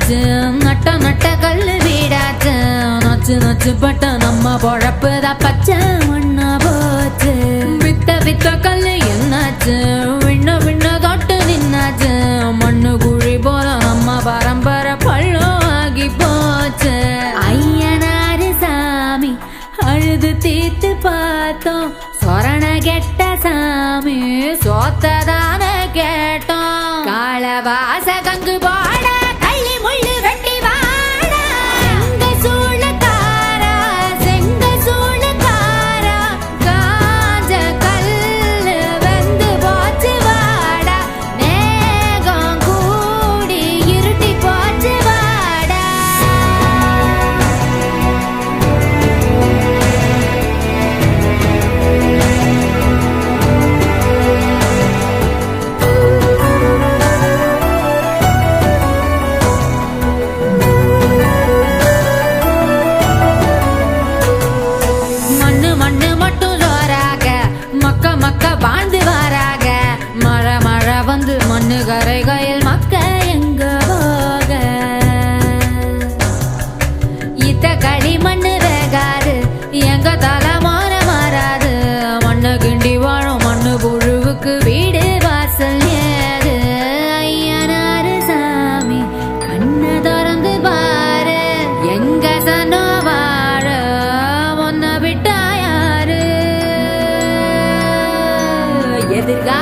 ஆச்சு நட்ட நட்ட கல்லு வீடாச்சு நச்சு நச்சு பட்ட நம்ம பொழப்புதான் பச்சை மண்ணா போச்சு வித்த வித்த கல்லு என்னாச்சு விண்ண விண்ண தொட்டு நின்னாச்சு மண்ணு குழி போல நம்ம பரம்பரை பள்ளம் ஆகி போச்சு ஐயனாரு சாமி அழுது தீர்த்து பார்த்தோம் சொரண கெட்ட சாமி சோத்ததான கேட்டோம் காலவாச கங்கு போட கள்ளி முள்ளு வெட்டி வாட செங்க சூழக்காரா செங்க சூழக்காரா காஞ்ச கல்லு வெந்து போச்சு வாடா மேகம் கூடி இருட்டி போச்சு வாடா மக்க வாழ்ந்து வாராக மழை மழை வந்து மண்ணு கரைகையில் மக்க எங்க போக இத்த களி மண்ணு வேகாது எங்க தலைமான மாறாது மண்ணு கிண்டி வாழும் மண்ணு புழுவுக்கு வீடு வாசல் ஏது ஐயனாரு சாமி கண்ணை திறந்து பாரு எங்க சனோ வாழ ஒன்ன விட்டா யாரு எதிர்கா